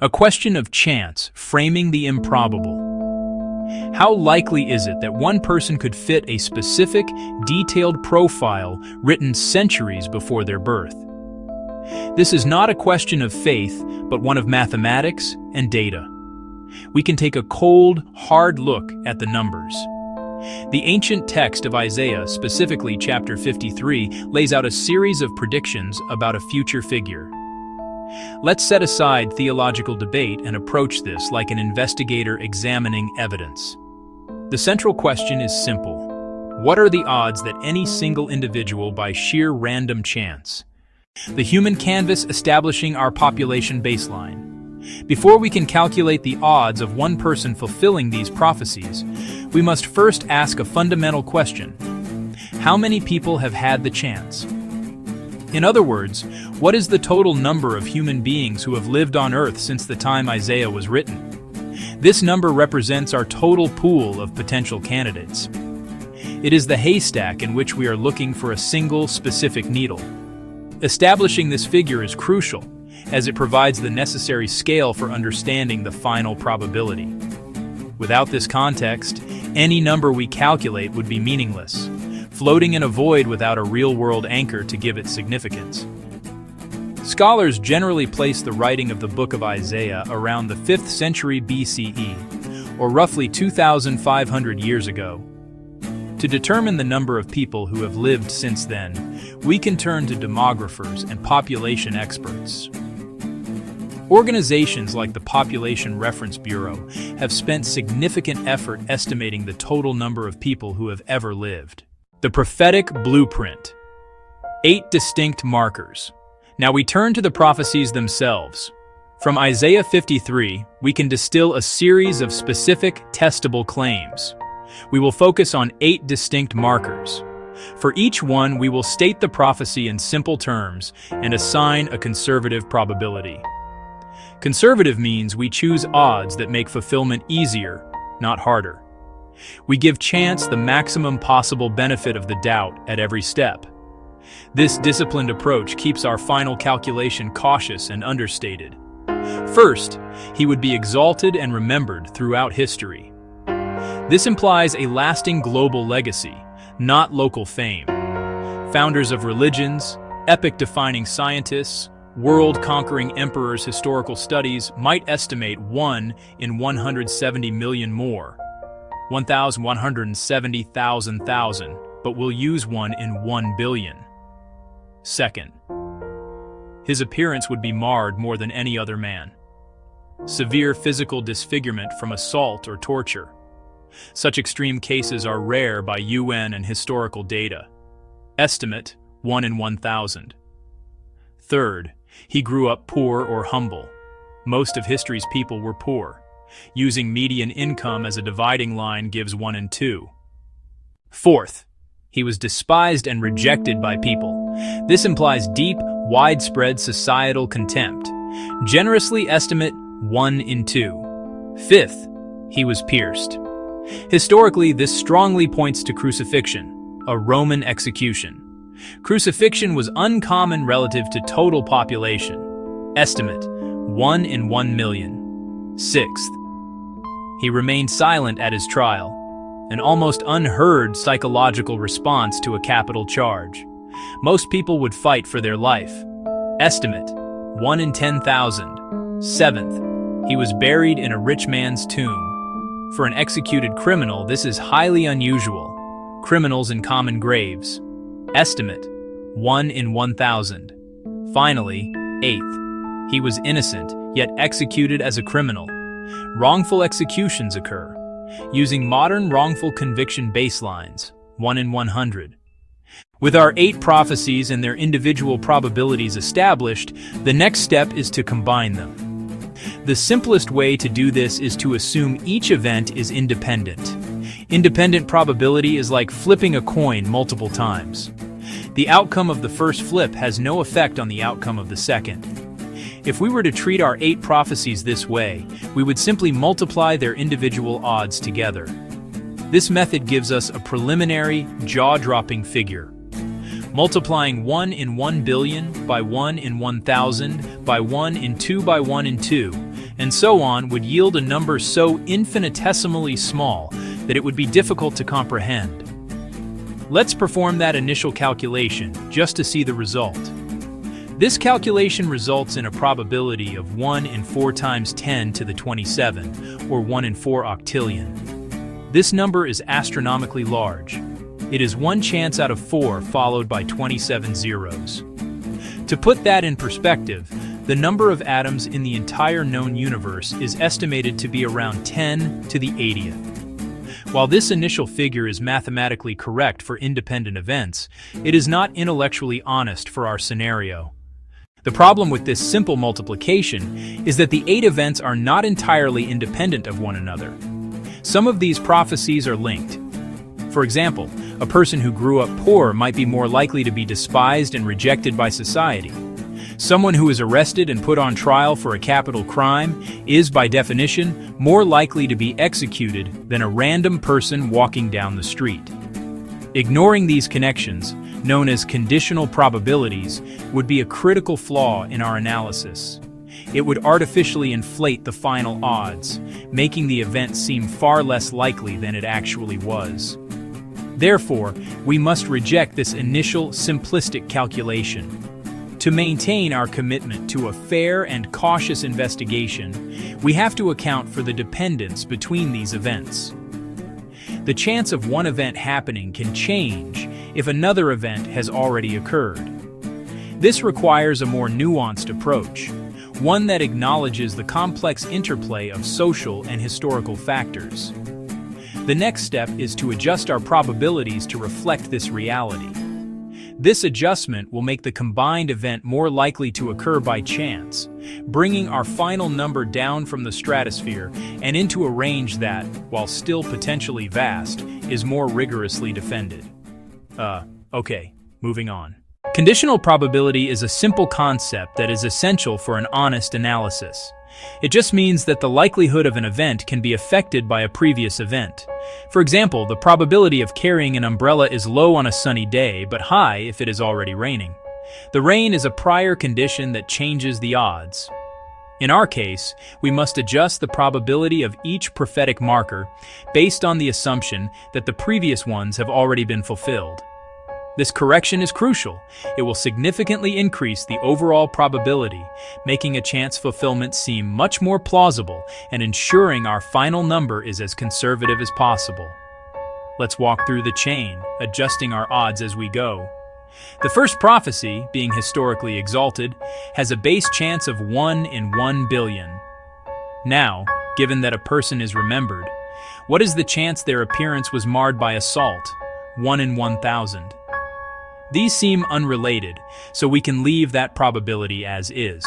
A question of chance, framing the improbable. How likely is it that one person could fit a specific, detailed profile written centuries before their birth? This is not a question of faith, but one of mathematics and data. We can take a cold, hard look at the numbers. The ancient text of Isaiah, specifically chapter 53, lays out a series of predictions about a future figure. Let's set aside theological debate and approach this like an investigator examining evidence. The central question is simple. What are the odds that any single individual, by sheer random chance, the human canvas establishing our population baseline? Before we can calculate the odds of one person fulfilling these prophecies, we must first ask a fundamental question. How many people have had the chance? In other words, what is the total number of human beings who have lived on Earth since the time Isaiah was written? This number represents our total pool of potential candidates. It is the haystack in which we are looking for a single specific needle. Establishing this figure is crucial, as it provides the necessary scale for understanding the final probability. Without this context, any number we calculate would be meaningless, floating in a void without a real-world anchor to give it significance. Scholars generally place the writing of the book of Isaiah around the 5th century BCE, or roughly 2,500 years ago. To determine the number of people who have lived since then, we can turn to demographers and population experts. Organizations like the Population Reference Bureau have spent significant effort estimating the total number of people who have ever lived. The prophetic blueprint. 8 distinct markers. Now we turn to the prophecies themselves. From Isaiah 53, we can distill a series of specific, testable claims. We will focus on 8 distinct markers. For each one, we will state the prophecy in simple terms and assign a conservative probability. Conservative means we choose odds that make fulfillment easier, not harder. We give chance the maximum possible benefit of the doubt at every step. This disciplined approach keeps our final calculation cautious and understated. First, he would be exalted and remembered throughout history. This implies a lasting global legacy, not local fame. Founders of religions, epic-defining scientists, world-conquering emperors' historical studies might estimate 1 in 170 million more, 1,170,000, but will use 1 in 1 billion. Second, his appearance would be marred more than any other man. Severe physical disfigurement from assault or torture. Such extreme cases are rare by UN and historical data. Estimate, 1 in 1,000. Third, he grew up poor or humble. Most of history's people were poor. Using median income as a dividing line gives 1 in 2. Fourth, he was despised and rejected by people. This implies deep, widespread societal contempt. Generously estimate 1 in 2. Fifth, he was pierced. Historically, this strongly points to crucifixion, a Roman execution. Crucifixion was uncommon relative to total population. Estimate, 1 in 1 million. Sixth, he remained silent at his trial, an almost unheard psychological response to a capital charge. Most people would fight for their life. Estimate, 1 in 10,000. Seventh, he was buried in a rich man's tomb. For an executed criminal, this is highly unusual. Criminals in common graves. Estimate, 1 in 1,000. Finally, eighth, he was innocent, yet executed as a criminal. Wrongful executions occur, using modern wrongful conviction baselines, 1 in 100. With our 8 prophecies and their individual probabilities established, the next step is to combine them. The simplest way to do this is to assume each event is independent. Independent probability is like flipping a coin multiple times. The outcome of the first flip has no effect on the outcome of the second. If we were to treat our 8 prophecies this way, we would simply multiply their individual odds together. This method gives us a preliminary, jaw-dropping figure. Multiplying 1 in 1 billion by 1 in 1,000 by 1 in 2 by 1 in 2, and so on would yield a number so infinitesimally small that it would be difficult to comprehend. Let's perform that initial calculation just to see the result. This calculation results in a probability of 1 in 4 times 10 to the 27, or 1 in 4 octillion. This number is astronomically large. It is 1 chance out of 4 followed by 27 zeros. To put that in perspective, the number of atoms in the entire known universe is estimated to be around 10 to the 80th. While this initial figure is mathematically correct for independent events, it is not intellectually honest for our scenario. The problem with this simple multiplication is that the 8 events are not entirely independent of one another. Some of these prophecies are linked. For example, a person who grew up poor might be more likely to be despised and rejected by society. Someone who is arrested and put on trial for a capital crime is, by definition, more likely to be executed than a random person walking down the street. Ignoring these connections, known as conditional probabilities, would be a critical flaw in our analysis. It would artificially inflate the final odds, making the event seem far less likely than it actually was. Therefore, we must reject this initial simplistic calculation. To maintain our commitment to a fair and cautious investigation, we have to account for the dependence between these events. The chance of one event happening can change if another event has already occurred. This requires a more nuanced approach, one that acknowledges the complex interplay of social and historical factors. The next step is to adjust our probabilities to reflect this reality. This adjustment will make the combined event more likely to occur by chance, bringing our final number down from the stratosphere and into a range that, while still potentially vast, is more rigorously defended. Okay, moving on. Conditional probability is a simple concept that is essential for an honest analysis. It just means that the likelihood of an event can be affected by a previous event. For example, the probability of carrying an umbrella is low on a sunny day, but high if it is already raining. The rain is a prior condition that changes the odds. In our case, we must adjust the probability of each prophetic marker based on the assumption that the previous ones have already been fulfilled. This correction is crucial. It will significantly increase the overall probability, making a chance fulfillment seem much more plausible and ensuring our final number is as conservative as possible. Let's walk through the chain, adjusting our odds as we go. The first prophecy, being historically exalted, has a base chance of 1 in 1 billion. Now, given that a person is remembered, what is the chance their appearance was marred by assault? 1 in 1,000. These seem unrelated, so we can leave that probability as is.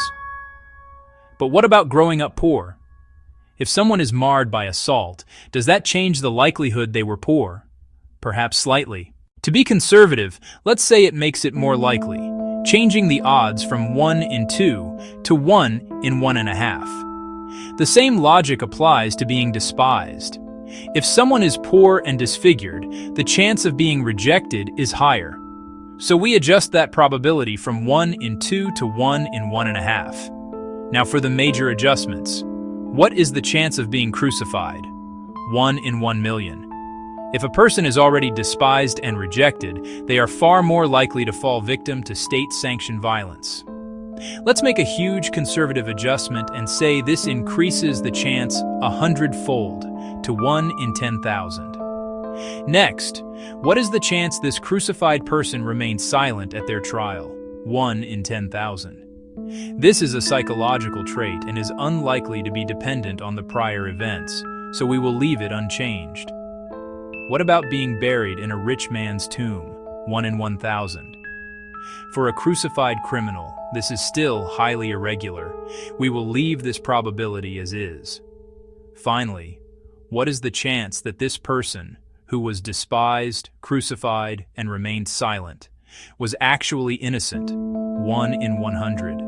But what about growing up poor? If someone is marred by assault, does that change the likelihood they were poor? Perhaps slightly. To be conservative, let's say it makes it more likely, changing the odds from 1 in 2 to 1 in 1.5. The same logic applies to being despised. If someone is poor and disfigured, the chance of being rejected is higher. So we adjust that probability from 1 in 2 to 1 in 1.5. Now for the major adjustments. What is the chance of being crucified? 1 in 1 million. If a person is already despised and rejected, they are far more likely to fall victim to state-sanctioned violence. Let's make a huge conservative adjustment and say this increases the chance 100-fold to 1 in 10,000. Next, what is the chance this crucified person remains silent at their trial? 1 in 10,000. This is a psychological trait and is unlikely to be dependent on the prior events, so we will leave it unchanged. What about being buried in a rich man's tomb? 1 in 1,000. For a crucified criminal, this is still highly irregular. We will leave this probability as is. Finally, what is the chance that this person, who was despised, crucified, and remained silent, was actually innocent? 1 in 100.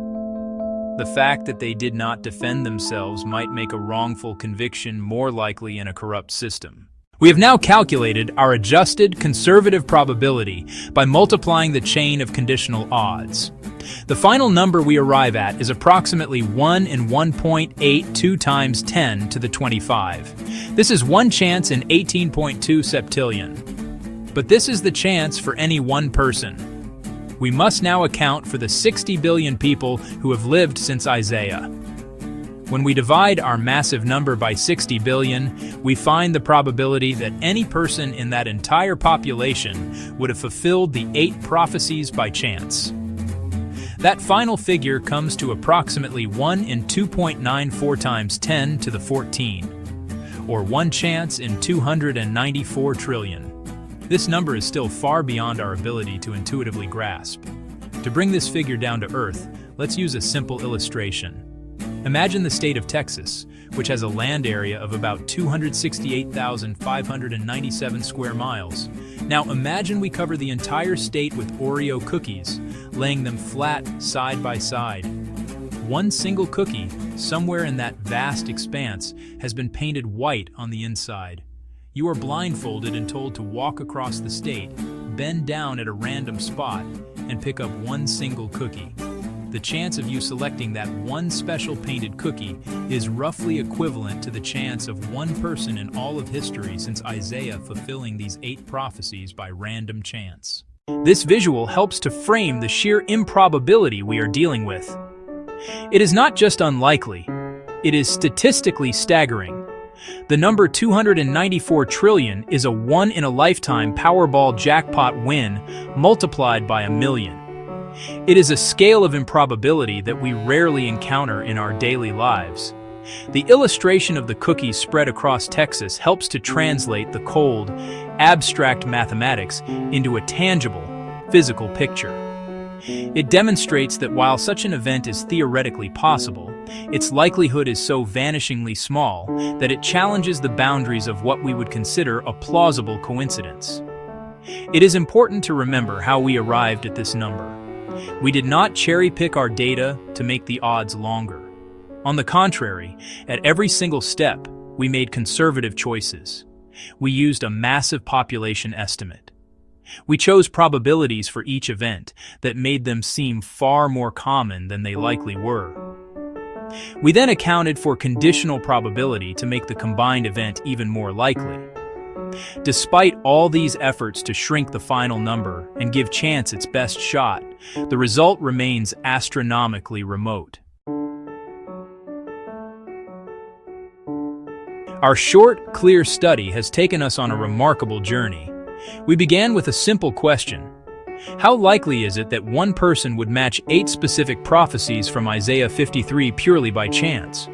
The fact that they did not defend themselves might make a wrongful conviction more likely in a corrupt system. We have now calculated our adjusted conservative probability by multiplying the chain of conditional odds. The final number we arrive at is approximately 1 in 1.82 times 10 to the 25. This is one chance in 18.2 septillion. But this is the chance for any one person. We must now account for the 60 billion people who have lived since Isaiah. When we divide our massive number by 60 billion, we find the probability that any person in that entire population would have fulfilled the 8 prophecies by chance. That final figure comes to approximately 1 in 2.94 times 10 to the 14, or one chance in 294 trillion. This number is still far beyond our ability to intuitively grasp. To bring this figure down to earth, let's use a simple illustration. Imagine the state of Texas, which has a land area of about 268,597 square miles. Now imagine we cover the entire state with Oreo cookies, laying them flat side by side. One single cookie, somewhere in that vast expanse, has been painted white on the inside. You are blindfolded and told to walk across the state, bend down at a random spot, and pick up one single cookie. The chance of you selecting that one special painted cookie is roughly equivalent to the chance of one person in all of history since Isaiah fulfilling these 8 prophecies by random chance. This visual helps to frame the sheer improbability we are dealing with. It is not just unlikely, it is statistically staggering. The number 294 trillion is a one-in-a-lifetime Powerball jackpot win multiplied by 1,000,000. It is a scale of improbability that we rarely encounter in our daily lives. The illustration of the cookies spread across Texas helps to translate the cold, abstract mathematics into a tangible, physical picture. It demonstrates that while such an event is theoretically possible, its likelihood is so vanishingly small that it challenges the boundaries of what we would consider a plausible coincidence. It is important to remember how we arrived at this number. We did not cherry-pick our data to make the odds longer. On the contrary, at every single step, we made conservative choices. We used a massive population estimate. We chose probabilities for each event that made them seem far more common than they likely were. We then accounted for conditional probability to make the combined event even more likely. Despite all these efforts to shrink the final number and give chance its best shot, the result remains astronomically remote. Our short, clear study has taken us on a remarkable journey. We began with a simple question. How likely is it that one person would match 8 specific prophecies from Isaiah 53 purely by chance?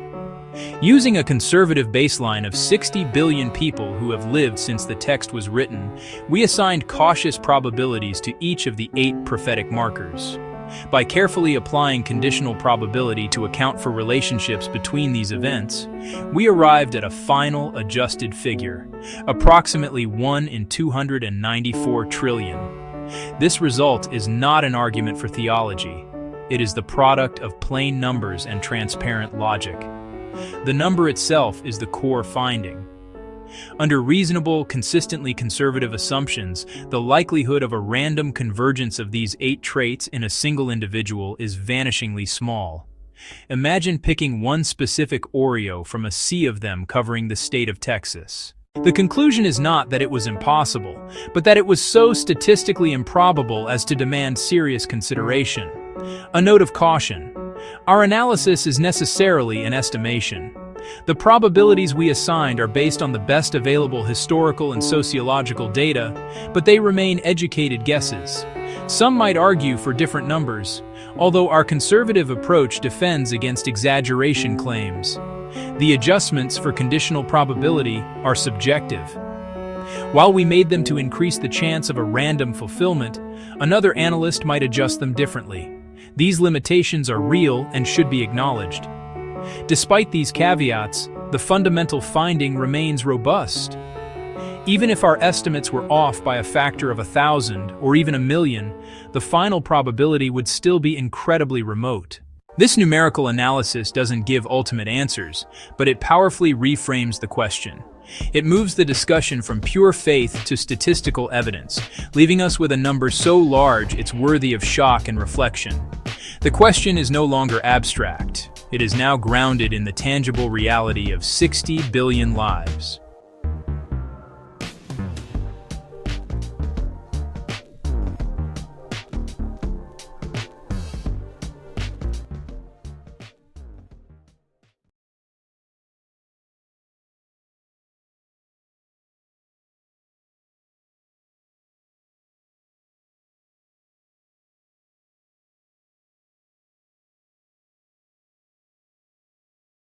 Using a conservative baseline of 60 billion people who have lived since the text was written, we assigned cautious probabilities to each of the 8 prophetic markers. By carefully applying conditional probability to account for relationships between these events, we arrived at a final adjusted figure, approximately 1 in 294 trillion. This result is not an argument for theology. It is the product of plain numbers and transparent logic. The number itself is the core finding. Under reasonable, consistently conservative assumptions, the likelihood of a random convergence of these 8 traits in a single individual is vanishingly small. Imagine picking one specific Oreo from a sea of them covering the state of Texas. The conclusion is not that it was impossible, but that it was so statistically improbable as to demand serious consideration. A note of caution. Our analysis is necessarily an estimation. The probabilities we assigned are based on the best available historical and sociological data, but they remain educated guesses. Some might argue for different numbers, although our conservative approach defends against exaggeration claims. The adjustments for conditional probability are subjective. While we made them to increase the chance of a random fulfillment, another analyst might adjust them differently. These limitations are real and should be acknowledged. Despite these caveats, the fundamental finding remains robust. Even if our estimates were off by a factor of 1,000 or even 1,000,000, the final probability would still be incredibly remote. This numerical analysis doesn't give ultimate answers, but it powerfully reframes the question. It moves the discussion from pure faith to statistical evidence, leaving us with a number so large it's worthy of shock and reflection. The question is no longer abstract. It is now grounded in the tangible reality of 60 billion lives.